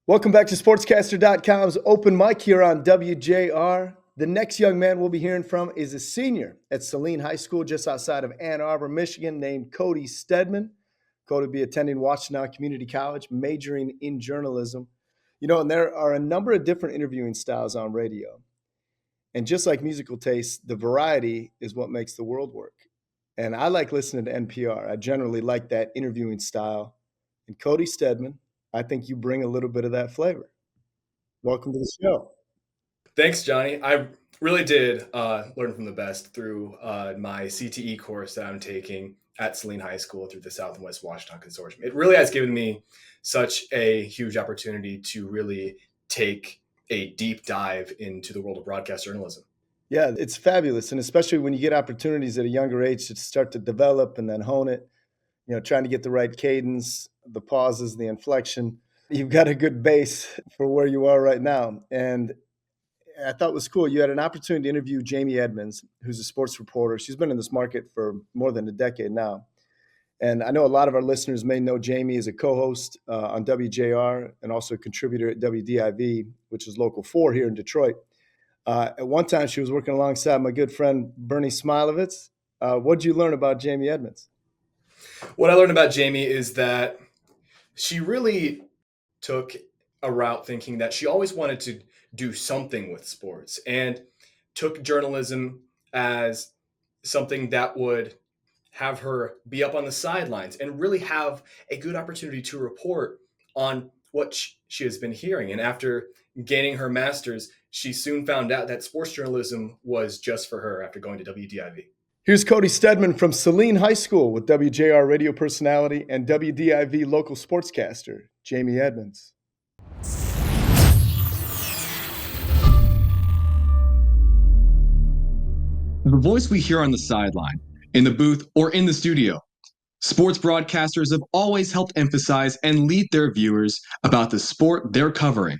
Welcome back to SportsCaster.com's open mic here on WJR. The next young man we'll be hearing from is a senior at Saline High School just outside of Ann Arbor, Michigan, named Cody Stedman. Cody will be attending Washtenaw Community College, majoring in journalism. And there are a number of different interviewing styles on radio. And just like musical tastes, the variety is what makes the world work. And I like listening to NPR. I generally like that interviewing style. And Cody Stedman, I think you bring a little bit of that flavor. Welcome to the show. Thanks, Johnny. I really did learn from the best through my CTE course that I'm taking at Saline High School through the South and West Washtenaw Consortium. It really has given me such a huge opportunity to really take a deep dive into the world of broadcast journalism. Yeah, it's fabulous. And especially when you get opportunities at a younger age to start to develop and then hone it, trying to get the right cadence, the pauses, the inflection. You've got a good base for where you are right now. And I thought it was cool. You had an opportunity to interview Jamie Edmonds, who's a sports reporter. She's been in this market for more than a decade now. And I know a lot of our listeners may know Jamie as a co-host on WJR and also a contributor at WDIV, which is Local 4 here in Detroit. At one time, she was working alongside my good friend, Bernie Smilovitz. What did you learn about Jamie Edmonds? What I learned about Jamie is that she really took a route thinking that she always wanted to do something with sports and took journalism as something that would have her be up on the sidelines and really have a good opportunity to report on what she has been hearing. And after gaining her master's, she soon found out that sports journalism was just for her after going to WDIV. Here's Cody Stedman from Saline High School with WJR radio personality and WDIV local sportscaster, Jamie Edmonds. The voice we hear on the sideline, in the booth, or in the studio. Sports broadcasters have always helped emphasize and lead their viewers about the sport they're covering.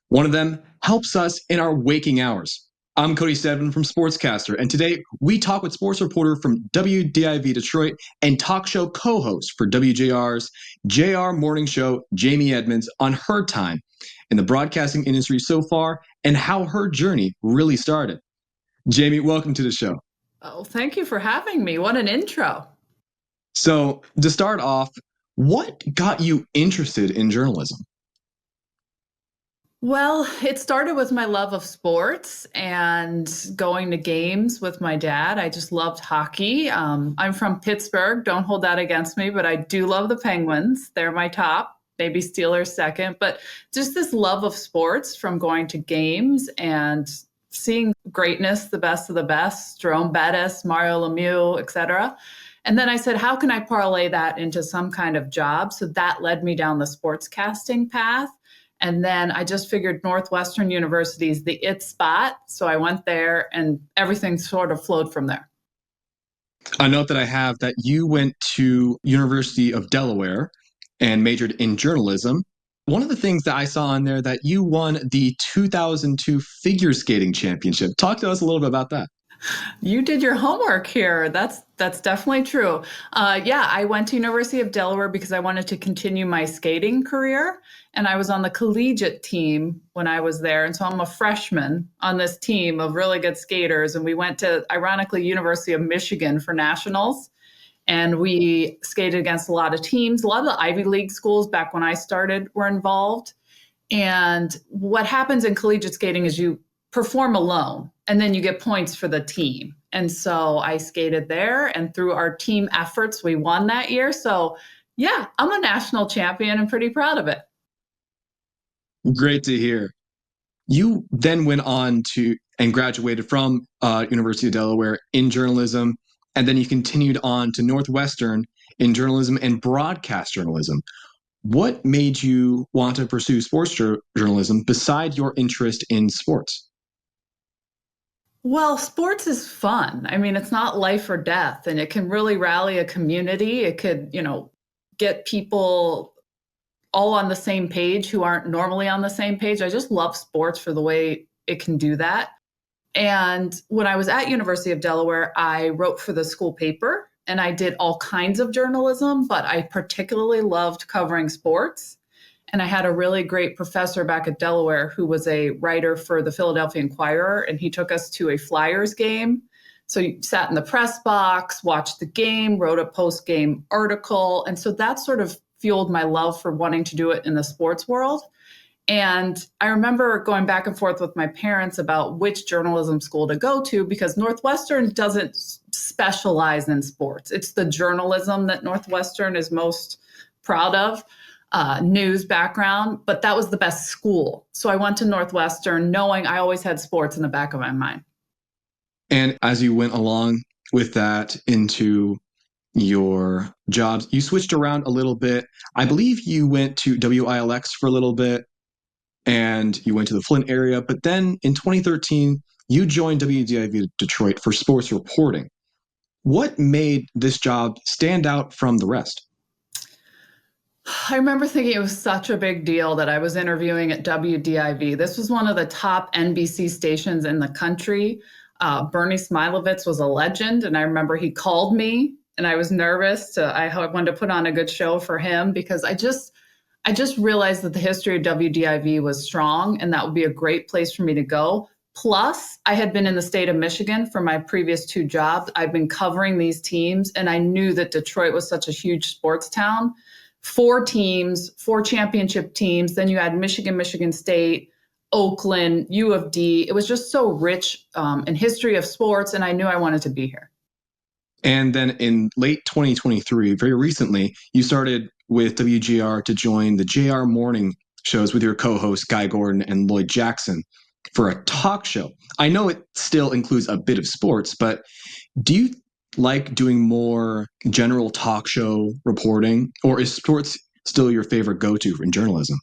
One of them helps us in our waking hours. I'm Cody Stedman from SportsCaster, and today we talk with sports reporter from WDIV Detroit and talk show co-host for WJR's JR Morning Show, Jamie Edmonds, on her time in the broadcasting industry so far and how her journey really started. Jamie, welcome to the show. Oh, thank you for having me. What an intro. So, to start off, what got you interested in journalism? Well, it started with my love of sports and going to games with my dad. I just loved hockey. I'm from Pittsburgh. Don't hold that against me, but I do love the Penguins. They're my top, maybe Steelers second. But just this love of sports from going to games and seeing greatness, the best of the best, Jerome Bettis, Mario Lemieux, etc. And then I said, how can I parlay that into some kind of job? So that led me down the sportscasting path. And then I just figured Northwestern University is the it spot. So I went there and everything sort of flowed from there. A note that I have that you went to University of Delaware and majored in journalism. One of the things that I saw on there that you won the 2002 figure skating championship. Talk to us a little bit about that. You did your homework here. That's definitely true. I went to University of Delaware because I wanted to continue my skating career. And I was on the collegiate team when I was there. And so I'm a freshman on this team of really good skaters. And we went to, ironically, University of Michigan for nationals. And we skated against a lot of teams. A lot of the Ivy League schools back when I started were involved. And what happens in collegiate skating is you perform alone and then you get points for the team. And so I skated there, and through our team efforts, we won that year. So yeah, I'm a national champion and pretty proud of it. Great to hear. You then went on to and graduated from University of Delaware in journalism, and then you continued on to Northwestern in journalism and broadcast journalism. What made you want to pursue sports journalism beside your interest in sports? Well, sports is fun. I mean, it's not life or death, and it can really rally a community. It could, get people all on the same page who aren't normally on the same page. I just love sports for the way it can do that. And when I was at University of Delaware, I wrote for the school paper and I did all kinds of journalism, but I particularly loved covering sports. And I had a really great professor back at Delaware who was a writer for the Philadelphia Inquirer, and he took us to a Flyers game. So you sat in the press box, watched the game, wrote a post-game article. And so that sort of fueled my love for wanting to do it in the sports world. And I remember going back and forth with my parents about which journalism school to go to, because Northwestern doesn't specialize in sports. It's the journalism that Northwestern is most proud of, news background, but that was the best school. So I went to Northwestern knowing I always had sports in the back of my mind. And as you went along with that into your jobs, you switched around a little bit. I believe you went to WILX for a little bit, and you went to the Flint area. But then in 2013, you joined WDIV Detroit for sports reporting. What made this job stand out from the rest? I remember thinking it was such a big deal that I was interviewing at WDIV. This was one of the top NBC stations in the country. Bernie Smilovitz was a legend, and I remember he called me, and I was nervous. I wanted to put on a good show for him because I just realized that the history of WDIV was strong, and that would be a great place for me to go. Plus, I had been in the state of Michigan for my previous 2 jobs. I've been covering these teams, and I knew that Detroit was such a huge sports town. 4 teams, 4 championship teams. Then you had Michigan, Michigan State, Oakland, U of D. It was just so rich in history of sports, and I knew I wanted to be here. And then in late 2023, very recently, you started with WGR to join the JR Morning shows with your co-hosts Guy Gordon and Lloyd Jackson for a talk show. I know it still includes a bit of sports, but do you like doing more general talk show reporting, or is sports still your favorite go-to in journalism?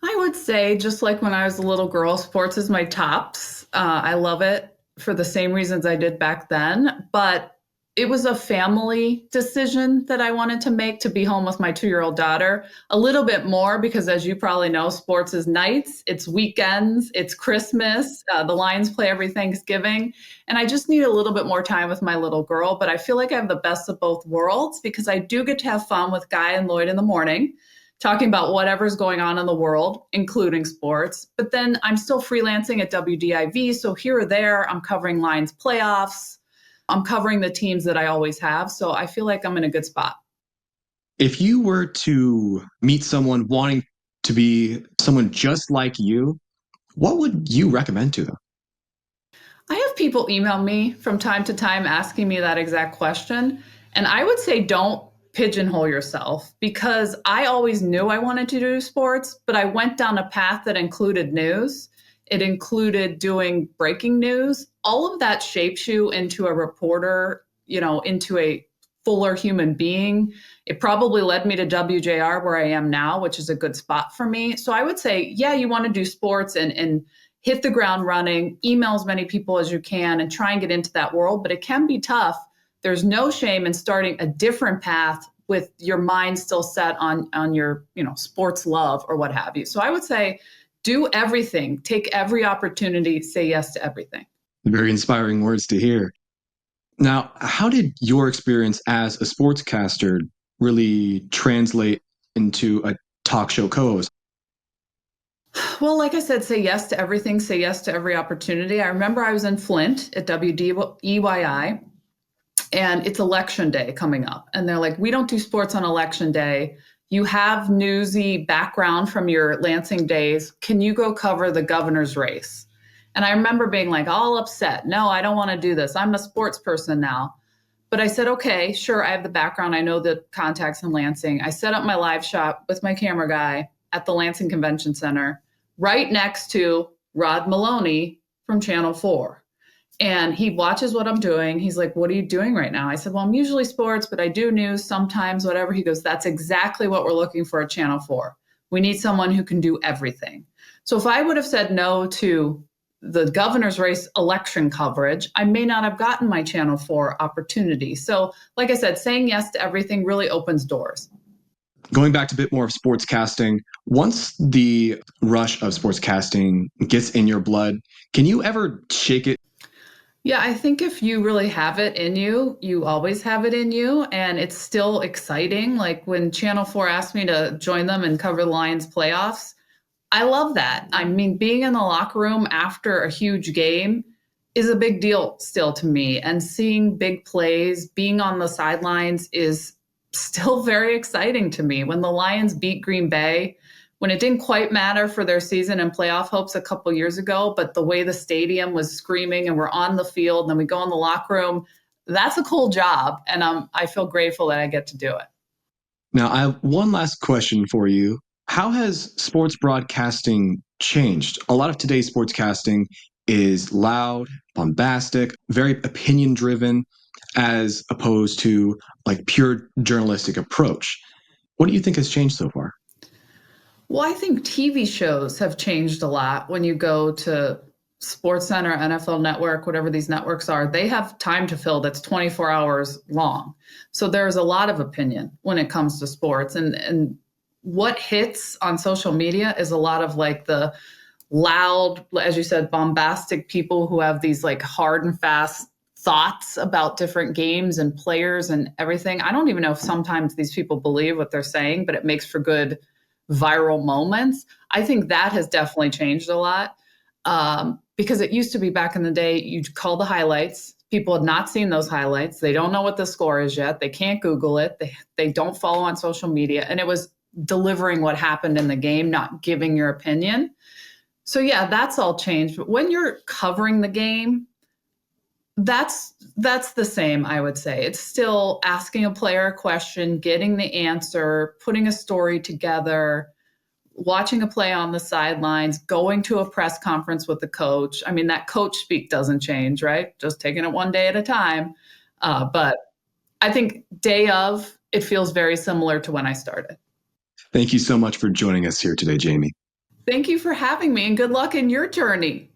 I would say, just like when I was a little girl, sports is my tops. I love it for the same reasons I did back then. But it was a family decision that I wanted to make, to be home with my 2-year-old daughter a little bit more, because as you probably know, sports is nights, it's weekends, it's Christmas, the Lions play every Thanksgiving. And I just need a little bit more time with my little girl. But I feel like I have the best of both worlds, because I do get to have fun with Guy and Lloyd in the morning, talking about whatever's going on in the world, including sports. But then I'm still freelancing at WDIV. So here or there, I'm covering Lions playoffs. I'm covering the teams that I always have. So I feel like I'm in a good spot. If you were to meet someone wanting to be someone just like you, what would you recommend to them? I have people email me from time to time asking me that exact question. And I would say don't pigeonhole yourself, because I always knew I wanted to do sports, but I went down a path that included news. It included doing breaking news. All of that shapes you into a reporter, into a fuller human being. It probably led me to WJR, where I am now, which is a good spot for me. So I would say, yeah, you want to do sports and hit the ground running, email as many people as you can, and try and get into that world. But it can be tough. There's no shame in starting a different path with your mind still set on your, sports love or what have you. So I would say, do everything, take every opportunity, say yes to everything. Very inspiring words to hear. Now, how did your experience as a sportscaster really translate into a talk show co-host? Well, like I said, say yes to everything, say yes to every opportunity. I remember I was in Flint at WDEYI, and it's election day coming up. And they're like, we don't do sports on election day. You have newsy background from your Lansing days. Can you go cover the governor's race? And I remember being like all upset. No, I don't want to do this. I'm a sports person now. But I said, okay, sure, I have the background. I know the contacts in Lansing. I set up my live shot with my camera guy at the Lansing Convention Center, right next to Rod Maloney from Channel 4. And he watches what I'm doing. He's like, what are you doing right now? I said, well, I'm usually sports, but I do news sometimes, whatever. He goes, that's exactly what we're looking for at Channel 4. We need someone who can do everything. So if I would have said no to the governor's race election coverage, I may not have gotten my Channel 4 opportunity. So like I said, saying yes to everything really opens doors. Going back to a bit more of sportscasting, once the rush of sportscasting gets in your blood, can you ever shake it? Yeah, I think if you really have it in you, you always have it in you, and it's still exciting. Like when Channel 4 asked me to join them and cover the Lions playoffs, I love that. I mean, being in the locker room after a huge game is a big deal still to me. And seeing big plays, being on the sidelines is still very exciting to me. When the Lions beat Green Bay, when it didn't quite matter for their season and playoff hopes a couple years ago, but the way the stadium was screaming and we're on the field and then we go in the locker room, that's a cool job. And I feel grateful that I get to do it. Now, I have one last question for you. How has sports broadcasting changed? A lot of today's sportscasting is loud, bombastic, very opinion driven, as opposed to like pure journalistic approach. What do you think has changed so far? Well, I think TV shows have changed a lot. When you go to SportsCenter, NFL Network, whatever these networks are, they have time to fill that's 24 hours long. So there's a lot of opinion when it comes to sports. And what hits on social media is a lot of like the loud, as you said, bombastic people who have these like hard and fast thoughts about different games and players and everything. I don't even know if sometimes these people believe what they're saying, but it makes for good viral moments. I think that has definitely changed a lot, because it used to be back in the day, you'd call the highlights. People had not seen those highlights. They don't know what the score is yet. They can't Google it. They don't follow on social media. And it was delivering what happened in the game, not giving your opinion. So yeah, that's all changed. But when you're covering the game, that's the same, I would say. It's still asking a player a question, getting the answer, putting a story together, watching a play on the sidelines, going to a press conference with the coach. I mean, that coach speak doesn't change, right? Just taking it one day at a time. But I think day of, it feels very similar to when I started. Thank you so much for joining us here today, Jamie. Thank you for having me, and good luck in your journey.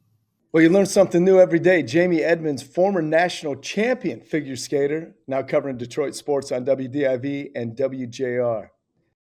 Well, you learn something new every day. Jamie Edmonds, former national champion figure skater, now covering Detroit sports on WDIV and WJR.